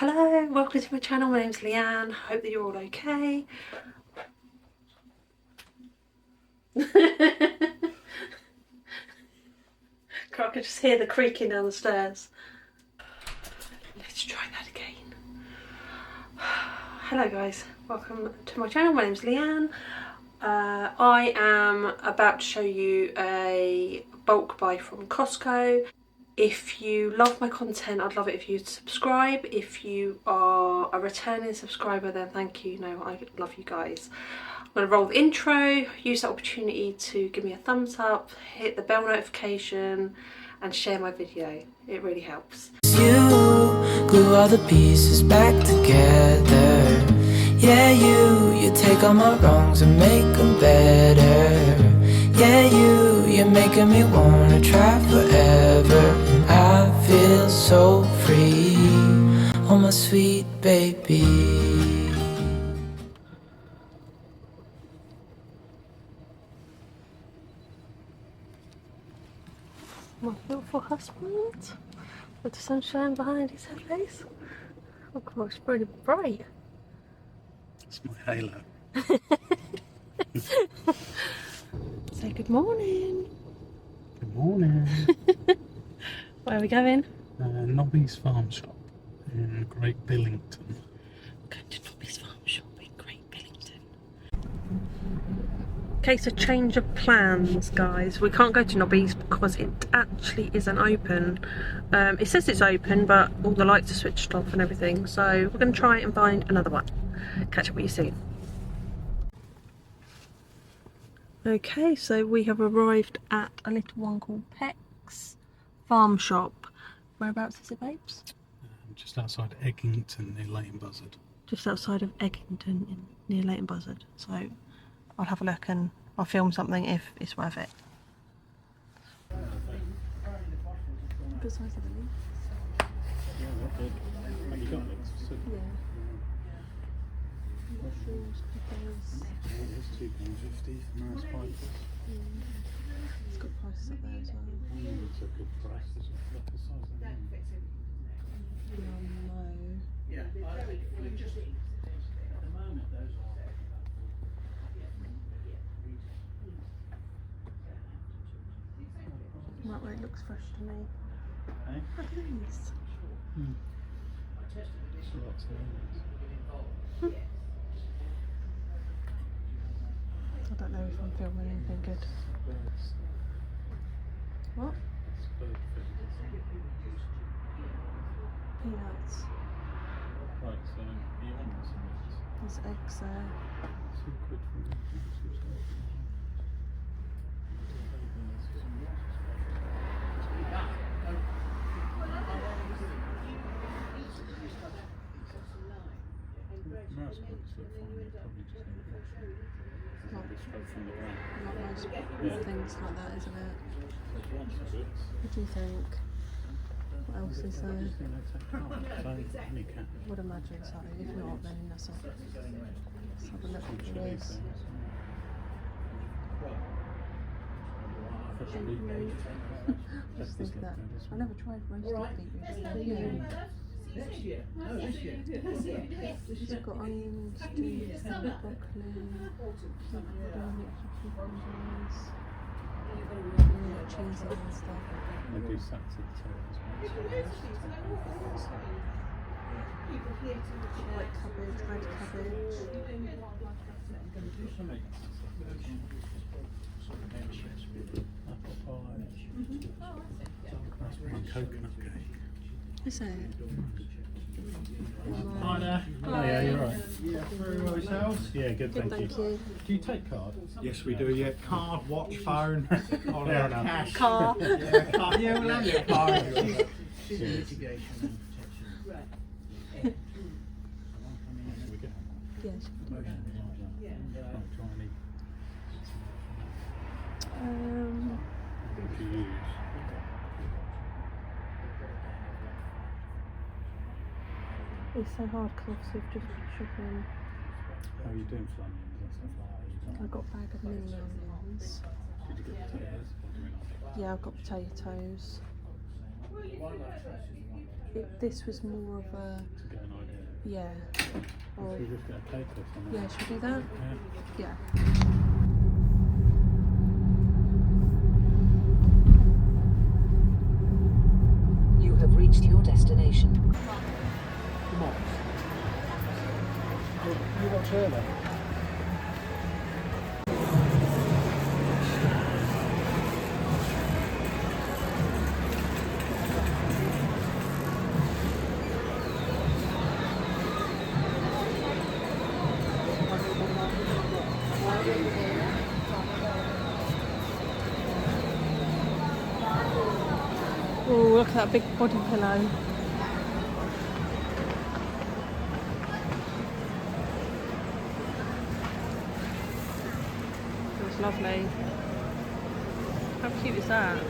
Hello, welcome to my channel. My name's Leanne. Hope that you're all okay. I could just hear the creaking down the stairs. Let's try that again. Hello guys, welcome to my channel. My name's Leanne. I am about to show you a bulk buy from Costco. If you love my content, I'd love it if you'd subscribe. If you are a returning subscriber, then thank you. No, I love you guys. I'm going to roll the intro, use that opportunity to give me a thumbs up, hit the bell notification and share my video. It really helps. You glue all the pieces back together. Yeah, you take all my wrongs and make them better. Yeah, you're making me wanna try forever. And I feel so free, oh my sweet baby. My beautiful husband with the sunshine behind his face. Oh god, it's pretty bright. It's my halo. Say good morning. Good morning. Where are we going? Nobby's Farm Shop in Great Billington. Going to Nobby's Farm Shop in Great Billington. Okay, so change of plans, guys. We can't go to Nobby's because it actually isn't open. It says it's open, but all the lights are switched off and everything. So we're going to try and find another one. Catch up with you soon. Okay, so we have arrived at a little one called Peck's Farm Shop. Whereabouts is it, babes? Just outside Eggington near Leighton Buzzard. Just outside of Eggington near Leighton Buzzard. So I'll have a look and I'll film something if it's worth it. Good size of the leaf. Yeah, they're big. Have you got legs? Yeah. Mushrooms, pickles. It's £2.50 for nice pipers. It's got prices up there as well. It's a good price. There's a lot of size of them. No. That way it looks fresh to me. Eh? Look at these. There's lots of lemons. I don't know if I'm filming anything good. Birds. What? It's bird food. Peanuts. Right, so you want some of this? There's eggs there. £2 for them. Mouse points look fine, they're probably just in the straight from the ground. Not most things like that, isn't it? Lots of bits. What do you think? What else is there? Just think they take part. So, any cat. Would imagine so. If not, then that's all. Let's have a look Some at chilies these. there. Fresh beetroot. Just think that. I never tried roasted beetroot. It's got onions, leeks, broccoli, cucumbers, cheese and stuff. They do salted potatoes. White cabbage, red cabbage. Apple pie. Raspberry and coconut cake. Is it? Hi there. Oh yeah, you're right. Yeah, very well yourselves. Yeah, good, Good, thank you. thank you. Do you take card? Yes, we do. Yeah, card, watch, phone, all Fair our enough. cash. Car. Yeah, card. Yeah, we'll have your card. Cheers. Mitigation and protection. We get Yes. right, try and eat. What do you use? It's so hard because obviously I've just been shopping. How are you doing for onions and stuff like that? I got a bag of mini onions. Did you get potatoes? Or do we not? Yeah, I've got potatoes. This was more of a To get an Yeah. Or, Should we just get a cake or something? yeah, should we do that? Yeah. Yeah. You have reached your destination. Come on. You watch her then. Oh, look at that big body pillow. It's lovely. How cute is that?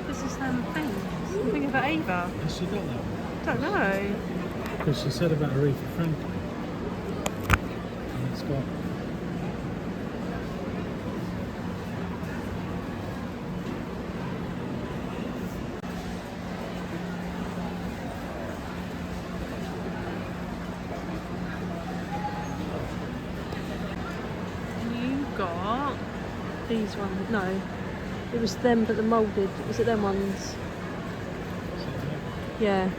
This is thing. Something about Ava. Has she got that one? Don't know. Because she said about Aretha Franklin. And it's got. You got these ones. No, it was them, but the moulded. Was it them ones? Yeah.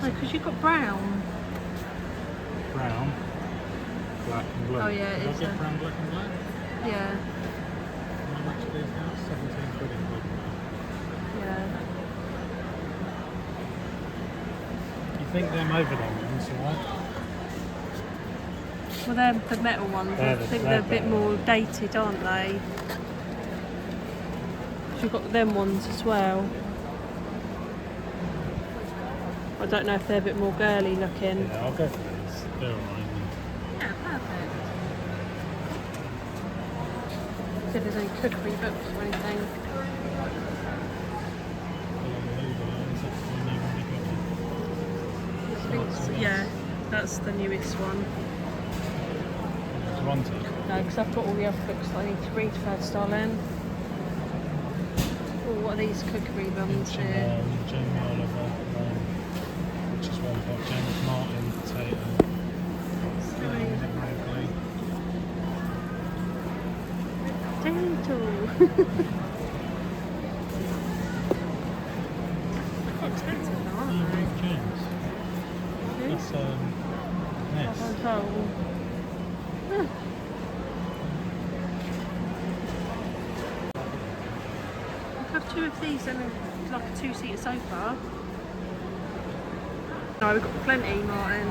No, because you got brown. Brown, black and blue. Oh, yeah, Did I it's get a- brown, black and black? Yeah. How much are these now? 17 quid in blue. Yeah. You think them over them ones, alright? Well, they're the metal ones. I think they're a bit more dated, aren't they? You've got them ones as well. I don't know if they're a bit more girly looking. Yeah, I'll go for these. They're alright. Yeah, perfect. See if there's any cookery books or anything. Yeah, that's the newest one. Do you want it? No, because I've got all the other books that I need to read first, darling. Oh, what are these cookery ones here? Jamie Oliver, which is one got James Martin, potato. Potato. Quite expensive now, aren't they? James. That's Ness. Oh. Huh. I'll have two of these and like a two-seater sofa. No, we've got plenty, Martin.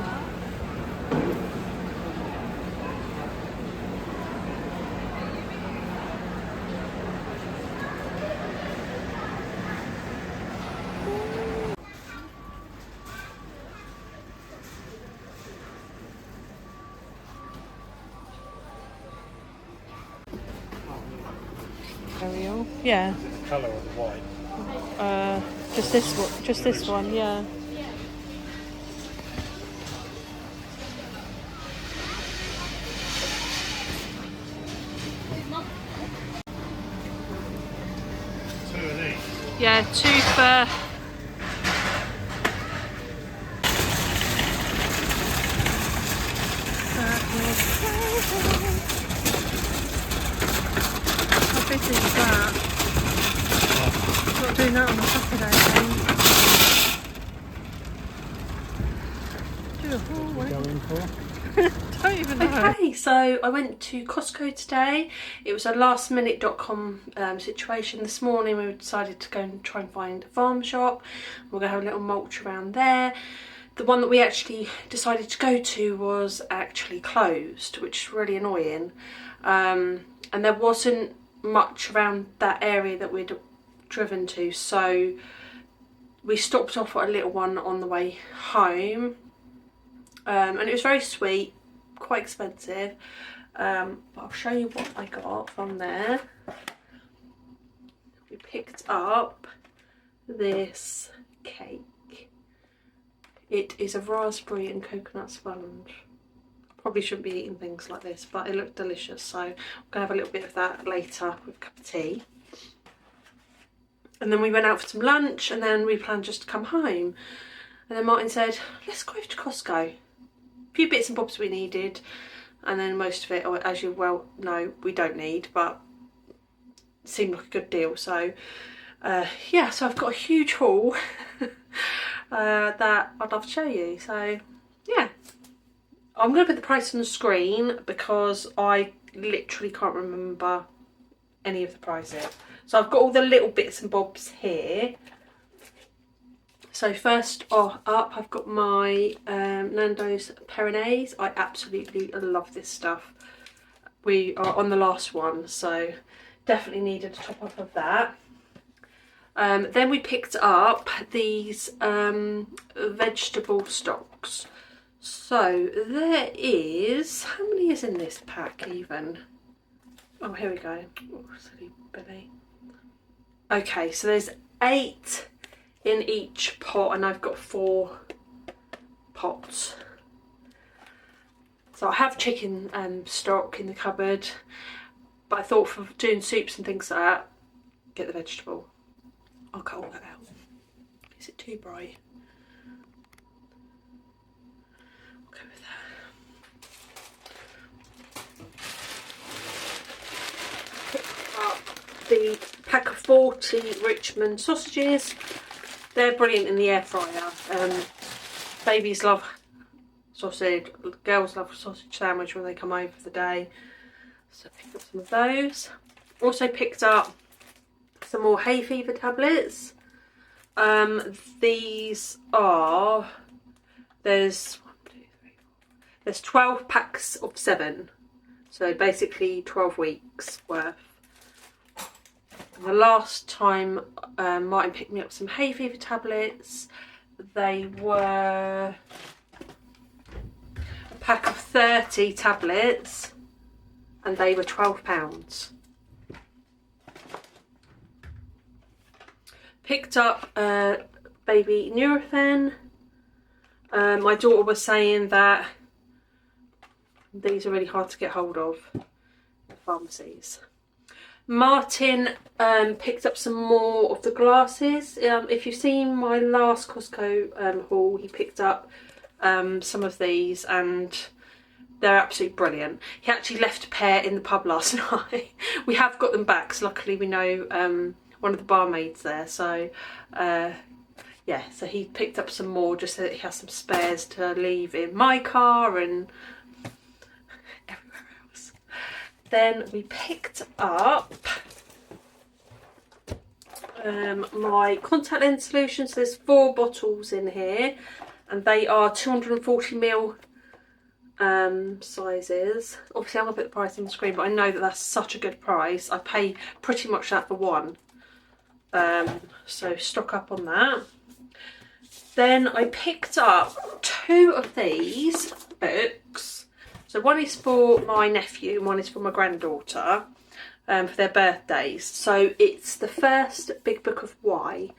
Ariel. Yeah. Colour or the white? Just this one. Just this one. Yeah. Two of these. Yeah, two for. How big is that? Not doing that on a Saturday, then. Do a whole What are we going for? Don't even know. Okay, so I went to Costco today. It was a lastminute.com situation. This morning we decided to go and try and find a farm shop. We're going to have a little mulch around there. The one that we actually decided to go to was actually closed, which is really annoying. And there wasn't much around that area that we'd driven to, so we stopped off at a little one on the way home. And it was very sweet, quite expensive, but I'll show you what I got from there. We picked up this cake. It is a raspberry and coconut sponge. Probably shouldn't be eating things like this, but it looked delicious, so I'm going to have a little bit of that later with a cup of tea. And then we went out for some lunch, and then we planned just to come home. And then Martin said, let's go over to Costco. A few bits and bobs we needed, and then most of it, as you well know, we don't need, but it seemed like a good deal. So yeah, so I've got a huge haul that I'd love to show you. So yeah, I'm going to put the price on the screen because I literally can't remember any of the prices. So I've got all the little bits and bobs here. So first up, I've got my Nando's Peronaise. I absolutely love this stuff. We are on the last one, so definitely needed a top up of that. Then we picked up these vegetable stocks. So there is, how many is in this pack even? Oh, here we go. Oh, silly Billy. Okay, so there's 8 in each pot, and I've got 4 pots. So I have chicken stock in the cupboard, but I thought for doing soups and things like that, get the vegetable. I'll cut all that out. Is it too bright? I'll go with that. Pick up the pack of 40 Richmond sausages. They're brilliant in the air fryer. Babies love sausage, girls love sausage sandwich when they come over for the day. So I picked up some of those. Also picked up some more hay fever tablets. These are, there's 12 packs of 7. So basically 12 weeks worth. The last time Martin picked me up some hay fever tablets, they were a pack of 30 tablets, and they were £12. Picked up baby Nurofen. My daughter was saying that these are really hard to get hold of in pharmacies. Martin picked up some more of the glasses. If you've seen my last Costco haul, he picked up some of these, and they're absolutely brilliant. He actually left a pair in the pub last night. We have got them back, so luckily we know one of the barmaids there. So yeah, so he picked up some more just so that he has some spares to leave in my car and everywhere else. Then we picked up my contact lens solution. So there's 4 bottles in here, and they are 240ml sizes. Obviously I'm going to put the price on the screen, but I know that that's such a good price. I pay pretty much that for one. So stock up on that. Then I picked up 2 of these books. So one is for my nephew and one is for my granddaughter for their birthdays. So it's the first big book of why.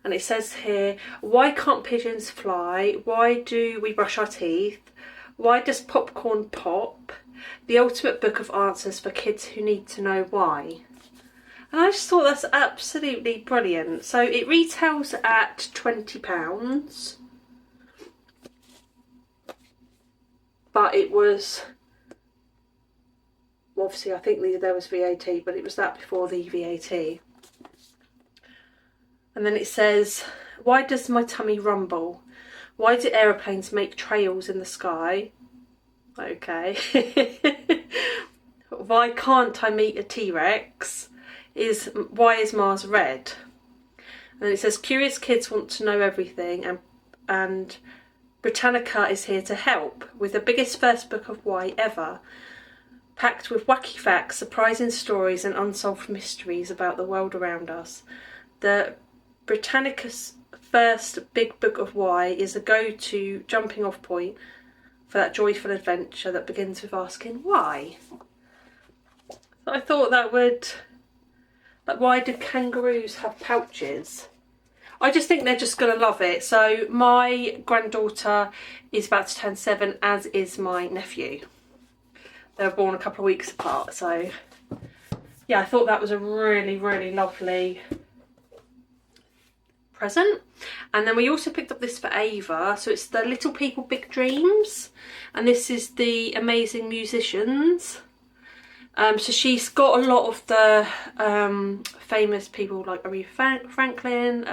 And it says here, why can't pigeons fly? Why do we brush our teeth? Why does popcorn pop? The ultimate book of answers for kids who need to know why. And I just thought that's absolutely brilliant. So it retails at £20. But it was, obviously I think there was VAT, but it was that before the VAT. And then it says, why does my tummy rumble? Why do aeroplanes make trails in the sky? Okay. Why can't I meet a T-Rex? Why is Mars red? And it says, curious kids want to know everything, and Britannica is here to help with the biggest first book of why ever, packed with wacky facts, surprising stories and unsolved mysteries about the world around us. The Britannica's first big book of why is a go-to jumping off point for that joyful adventure that begins with asking why. So I thought that would, like, why do kangaroos have pouches? I just think they're just going to love it. So my granddaughter is about to turn 7, as is my nephew. They were born a couple of weeks apart, so yeah, I thought that was a really, really lovely present. And then we also picked up this for Ava, so it's the Little People Big Dreams, and this is the Amazing Musicians. So she's got a lot of the famous people like Aretha Franklin,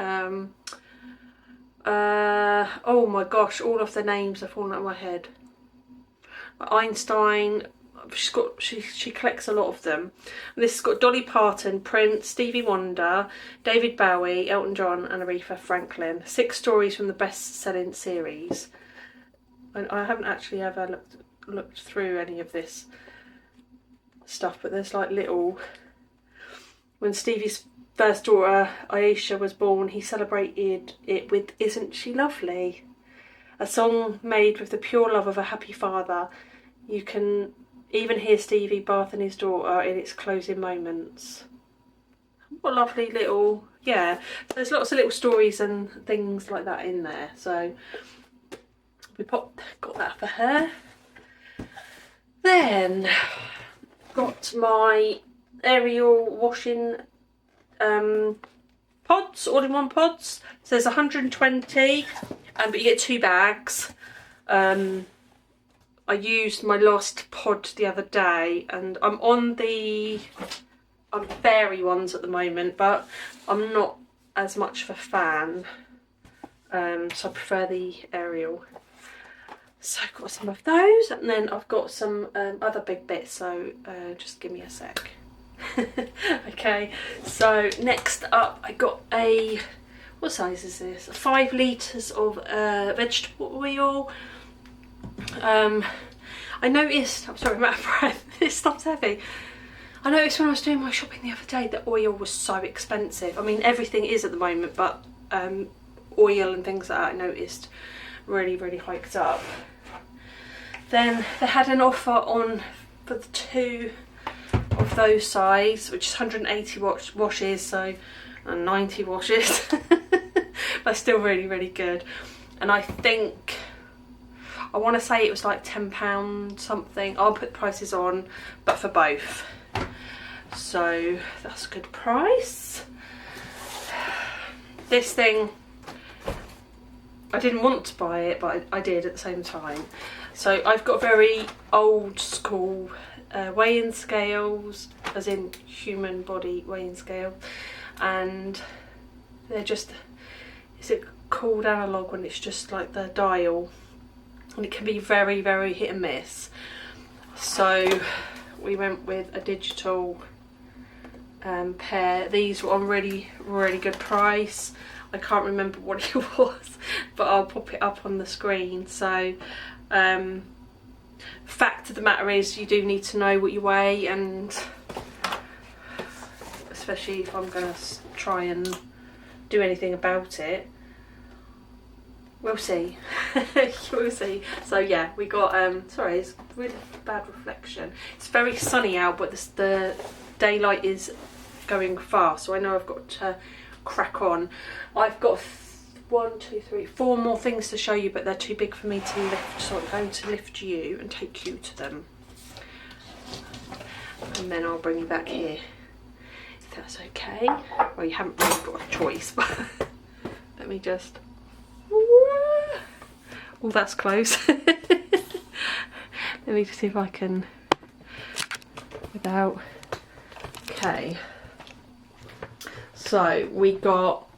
oh my gosh, all of the names are falling out of my head. Einstein, she collects a lot of them. And this has got Dolly Parton, Prince, Stevie Wonder, David Bowie, Elton John and Aretha Franklin. 6 stories from the best-selling series. And I haven't actually ever looked through any of this stuff, but there's like little... When Stevie's first daughter Aisha was born, he celebrated it with Isn't She Lovely? A song made with the pure love of a happy father. You can even hear Stevie bathing his daughter in its closing moments. What a lovely little... yeah, there's lots of little stories and things like that in there, so we got that for her. Then got my Ariel washing pods, all-in-one pods. So there's 120, but you get 2 bags. I used my last pod the other day, and I'm on the fairy ones at the moment, but I'm not as much of a fan, so I prefer the Ariel. So I've got some of those, and then I've got some other big bits, so just give me a sec. Okay, so next up I got a, what size is this? 5 litres of vegetable oil. I noticed, I'm sorry, I'm out of breath, this stuff's heavy. I noticed when I was doing my shopping the other day that oil was so expensive. I mean, everything is at the moment, but oil and things like that I noticed really, really hiked up. Then they had an offer on for the 2 of those size, which is 180 washes, so 90 washes. But still really, really good. And I think, I want to say it was like £10 something. I'll put the prices on, but for both. So that's a good price. This thing, I didn't want to buy it, but I did at the same time. So I've got very old school weighing scales, as in human body weighing scale, and they're just, is it called analog when it's just like the dial, and it can be very, very hit and miss. So we went with a digital pair. These were on really, really good price. I can't remember what it was, but I'll pop it up on the screen. So fact of the matter is, you do need to know what you weigh, and especially if I'm going to try and do anything about it. We'll see. We'll see. So yeah, we got, sorry, it's really bad reflection. It's very sunny out, but the daylight is going fast, so I know I've got to crack on. I've got 1, 2, 3, 4 more things to show you, but they're too big for me to lift, so I'm going to lift you and take you to them. And then I'll bring you back here, if that's okay. Well, you haven't really got a choice, but let me just... Oh, that's close. Let me just see if I can, without... Okay. So we got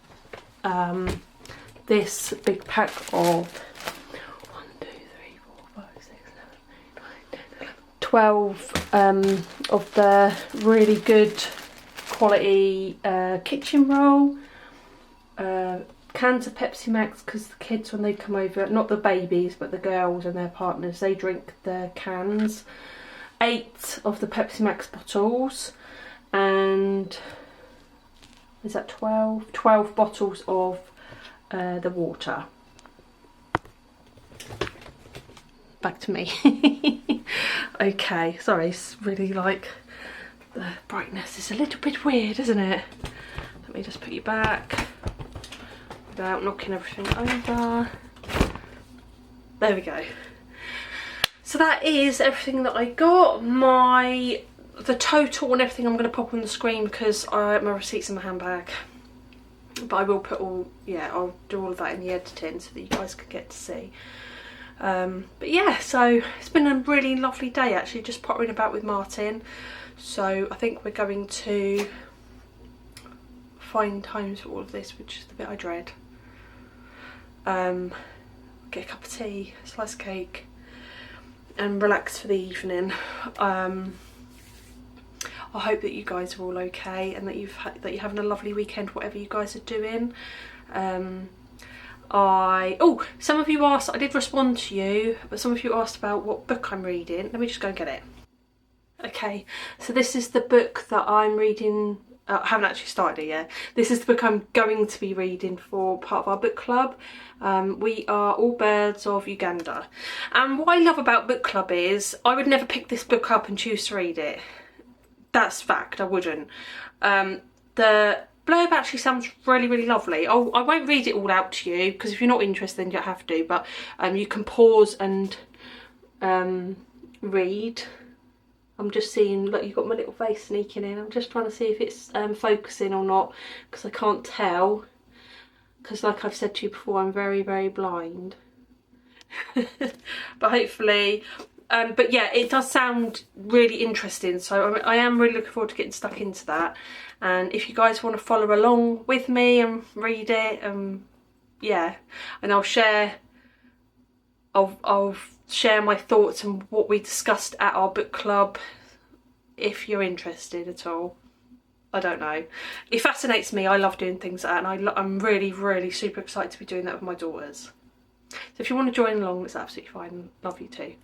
this big pack of 1, 2, 3, 4, 5, 6, 7, 8, 9, 10, 11, 12 of the really good quality kitchen roll, cans of Pepsi Max, because the kids, when they come over, not the babies but the girls and their partners, they drink the cans. 8 of the Pepsi Max bottles, and is that 12? 12 bottles of the water. Back to me. Okay, sorry, it's really like, the brightness is a little bit weird, isn't it? Let me just put you back. without knocking everything over. There we go. So that is everything that I got. The total and everything I'm going to pop on the screen because my receipt's in my handbag. But I will put I'll do all of that in the editing so that you guys can get to see. But yeah, so it's been a really lovely day actually, just pottering about with Martin. So I think we're going to find times for all of this, which is the bit I dread. Get a cup of tea, a slice of cake, and relax for the evening. I hope that you guys are all okay and that you're having a lovely weekend, whatever you guys are doing. Some of you asked, I did respond to you, but some of you asked about what book I'm reading. Let me just go and get it. Okay, so this is the book that I'm reading. I haven't actually started it yet. This is the book I'm going to be reading for part of our book club. We are All Birds of Uganda. And what I love about book club is I would never pick this book up and choose to read it. That's fact, I wouldn't. The blurb actually sounds really, really lovely. I won't read it all out to you because if you're not interested then you have to, but you can pause and read. I'm just seeing, look, you've got my little face sneaking in. I'm just trying to see if it's focusing or not because I can't tell. Because like I've said to you before, I'm very, very blind. But hopefully, but yeah, it does sound really interesting. So I am really looking forward to getting stuck into that. And if you guys want to follow along with me and read it, yeah, and I'll share my thoughts and what we discussed at our book club if you're interested at all. I don't know. It fascinates me. I love doing things like that, and I'm really, really super excited to be doing that with my daughters. So if you want to join along, it's absolutely fine. Love you too.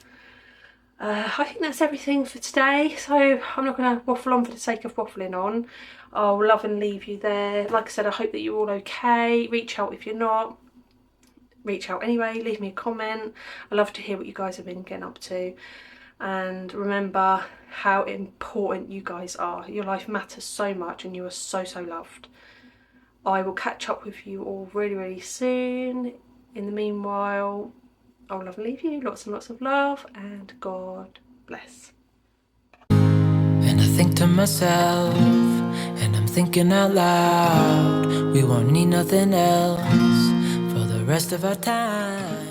I think that's everything for today, so I'm not going to waffle on for the sake of waffling on. I'll love and leave you there. Like I said, I hope that you're all okay. Reach out if you're not. Reach out anyway, leave me a comment. I love to hear what you guys have been getting up to. And remember how important you guys are. Your life matters so much and you are so, so loved. I will catch up with you all really, really soon. In the meanwhile, I'll love and leave you. Lots and lots of love, and God bless. And I think to myself, and I'm thinking out loud, we won't need nothing else for the rest of our time.